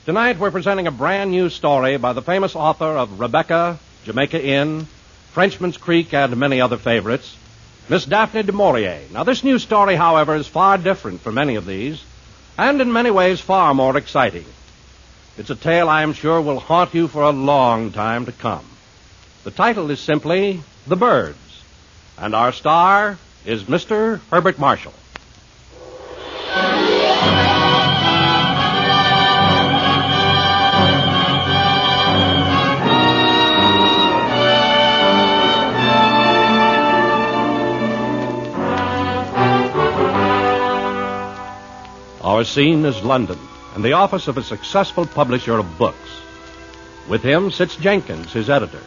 Tonight we're presenting a brand new story by the famous author of Rebecca, Jamaica Inn, Frenchman's Creek, and many other favorites, Miss Daphne du Maurier. Now, this new story, however, is far different from any of these, and in many ways far more exciting. It's a tale I am sure will haunt you for a long time to come. The title is simply The Birds, and our star is Mr. Herbert Marshall. Our scene is London, and the office of a successful publisher of books. With him sits Jenkins, his editor.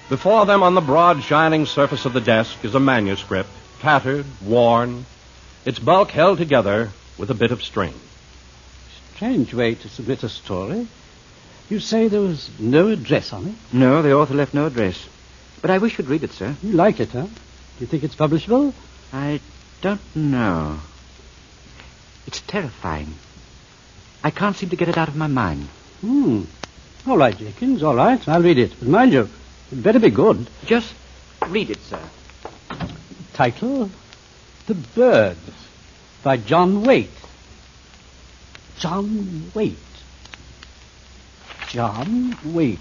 Before them on the broad, shining surface of the desk is a manuscript, tattered, worn, its bulk held together with a bit of string. Strange way to submit a story. You say there was no address on it? No, the author left no address. But I wish you'd read it, sir. You like it, huh? Do you think it's publishable? I don't know. It's terrifying. I can't seem to get it out of my mind. All right, Jenkins, all right. I'll read it. But mind you, it better be good. Just read it, sir. Title, The Birds, by John Waite. John Waite. John Waite.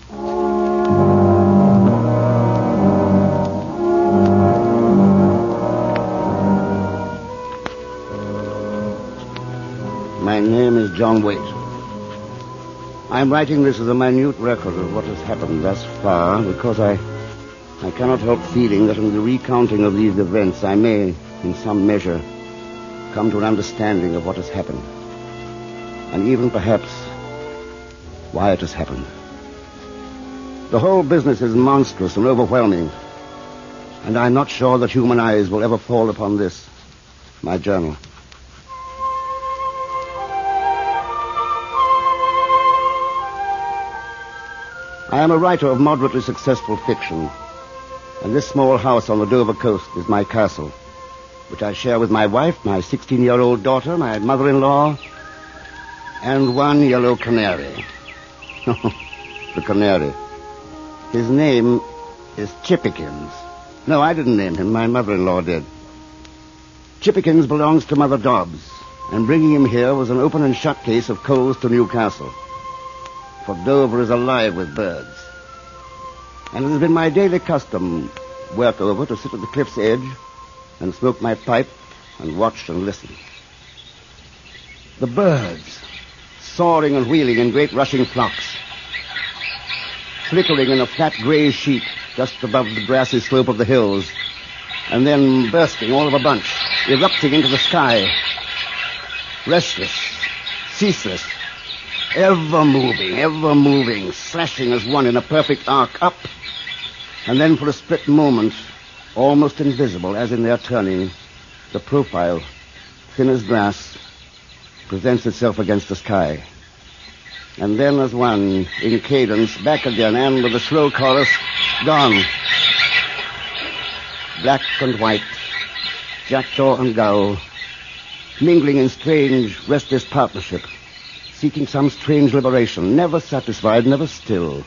My name is John Waite. I'm writing this as a minute record of what has happened thus far because I cannot help feeling that in the recounting of these events I may, in some measure, come to an understanding of what has happened. And even perhaps why it has happened. The whole business is monstrous and overwhelming, and I'm not sure that human eyes will ever fall upon this, my journal. I am a writer of moderately successful fiction, and this small house on the Dover coast is my castle, which I share with my wife, my 16-year-old daughter, my mother-in-law, and one yellow canary. The canary. His name is Chippikins. No, I didn't name him. My mother-in-law did. Chippikins belongs to Mother Dobbs, and bringing him here was an open and shut case of coals to Newcastle. For Dover is alive with birds. And it has been my daily custom, work over, to sit at the cliff's edge and smoke my pipe and watch and listen. The birds, soaring and wheeling in great rushing flocks, flickering in a flat gray sheet just above the grassy slope of the hills, and then bursting all of a bunch, erupting into the sky, restless, ceaseless, ever moving, slashing as one in a perfect arc up, and then for a split moment, almost invisible as in their turning, the profile, thin as glass, presents itself against the sky. And then as one, in cadence, back again, and with a slow chorus, gone. Black and white, jackdaw and gull, mingling in strange, restless partnership, seeking some strange liberation, never satisfied, never still.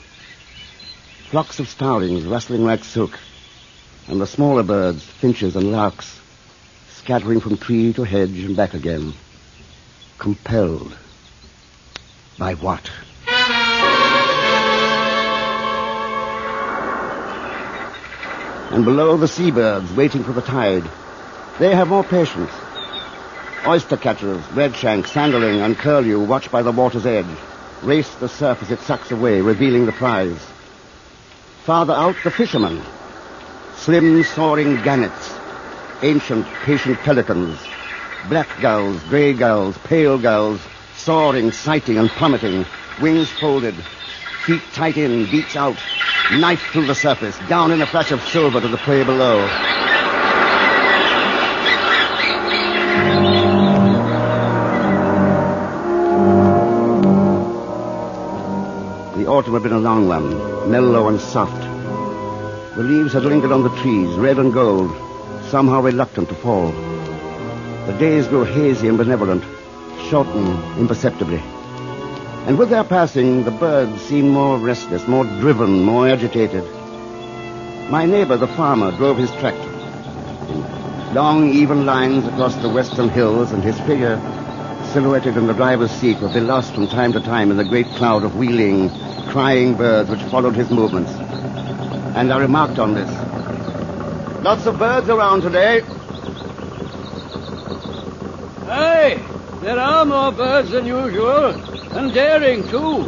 Flocks of starlings rustling like silk, and the smaller birds, finches and larks, scattering from tree to hedge and back again. Compelled. By what? And below, the seabirds waiting for the tide. They have more patience. Oyster catchers, redshank, sanderling, and curlew, watched by the water's edge, race the surf as it sucks away, revealing the prize. Farther out, the fishermen. Slim, soaring gannets, ancient, patient pelicans, black gulls, gray gulls, pale gulls, soaring, sighting, and plummeting, wings folded, feet tight in, beaks out, knife through the surface, down in a flash of silver to the prey below. The autumn had been a long one, mellow and soft. The leaves had lingered on the trees, red and gold, somehow reluctant to fall. The days grew hazy and benevolent, shortened imperceptibly. And with their passing, the birds seemed more restless, more driven, more agitated. My neighbor, the farmer, drove his tractor in long, even lines across the western hills, and his figure, silhouetted in the driver's seat, would be lost from time to time in the great cloud of wheeling, crying birds which followed his movements. And I remarked on this. Lots of birds around today. Hey, there are more birds than usual, and daring, too.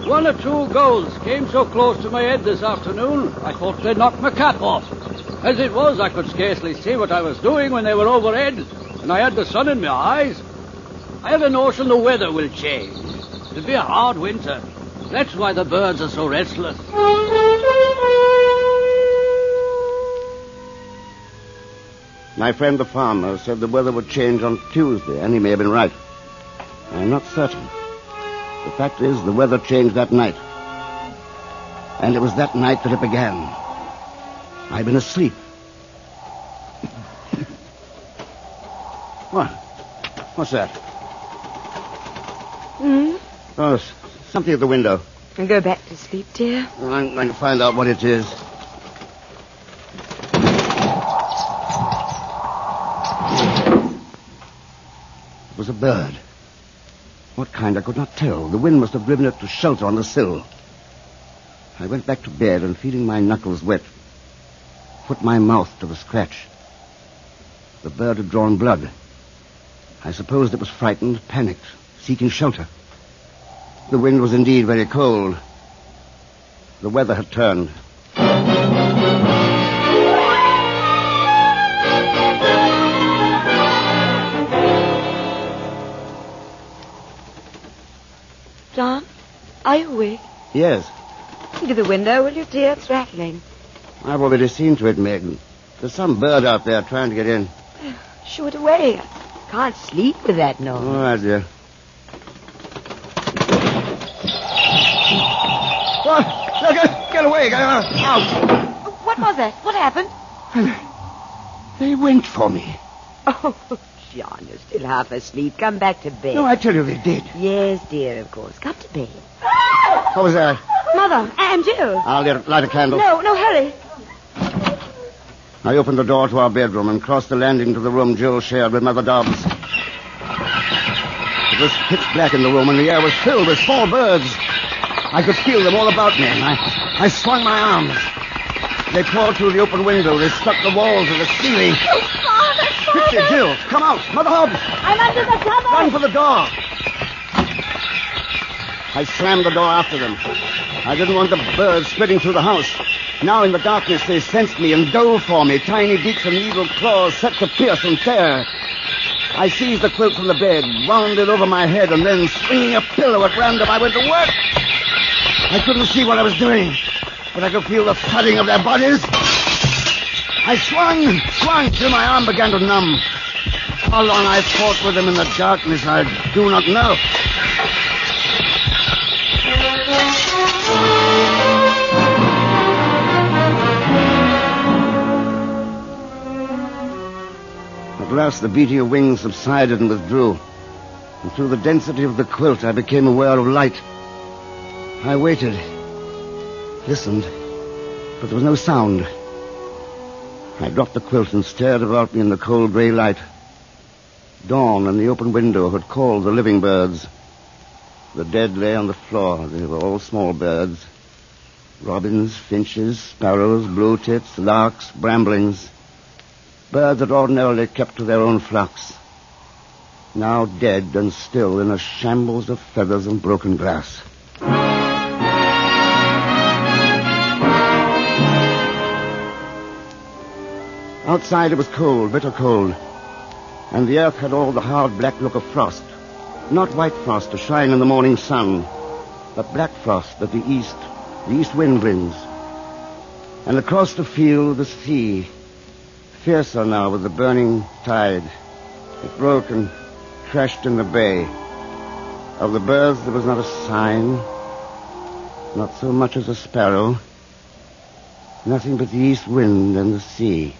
1 or 2 gulls came so close to my head this afternoon, I thought they'd knock my cap off. As it was, I could scarcely see what I was doing when they were overhead, and I had the sun in my eyes. I have a notion the weather will change. It'll be a hard winter. That's why the birds are so restless. My friend the farmer said the weather would change on Tuesday, and he may have been right. I'm not certain. The fact is, the weather changed that night. And it was that night that it began. I'd been asleep. What? What's that? Oh, something at the window. And go back to sleep, dear. I'm going to find out what it is. It was a bird. What kind, I could not tell. The wind must have driven it to shelter on the sill. I went back to bed and, feeling my knuckles wet, put my mouth to the scratch. The bird had drawn blood. I supposed it was frightened, panicked, seeking shelter. The wind was indeed very cold. The weather had turned. John, are you awake? Yes, Into the window, will you, dear? It's rattling. I've already seen to it, Meg. There's some bird out there trying to get in. Shoo it away. I can't sleep with that noise. All right, dear. What? Get away. Get out. What was that? What happened? They went for me. Oh, John, you're still half asleep. Come back to bed. No, I tell you they did. Yes, dear, of course. Come to bed. What was that? Mother, and Jill. I'll light a candle. No, hurry. I opened the door to our bedroom and crossed the landing to the room Jill shared with Mother Dobbs. It was pitch black in the room, and the air was filled with small birds. I could feel them all about me, and I swung my arms. They poured through the open window. They struck the walls of the ceiling. Oh, Father! Quickly, Jill, come out. Mother Hobbs! I'm under the cover! Run for the door! I slammed the door after them. I didn't want the birds spreading through the house. Now in the darkness they sensed me and dove for me, tiny beaks and needle claws set to pierce and tear. I seized the quilt from the bed, wound it over my head, and then, swinging a pillow at random, I went to work. I couldn't see what I was doing, but I could feel the thudding of their bodies. I swung till my arm began to numb. How long I fought with them in the darkness, I do not know. At last the beating of wings subsided and withdrew, and through the density of the quilt I became aware of light. I waited, listened, but there was no sound. I dropped the quilt and stared about me in the cold gray light. Dawn in the open window had called the living birds. The dead lay on the floor. They were all small birds. Robins, finches, sparrows, blue tits, larks, bramblings. Birds that ordinarily kept to their own flocks. Now dead and still in a shambles of feathers and broken glass. Outside it was cold, bitter cold, and the earth had all the hard black look of frost. Not white frost to shine in the morning sun, but black frost that the east wind brings. And across the field, the sea, fiercer now with the burning tide. It broke and crashed in the bay. Of the birds there was not a sign, not so much as a sparrow. Nothing but the east wind and the sea.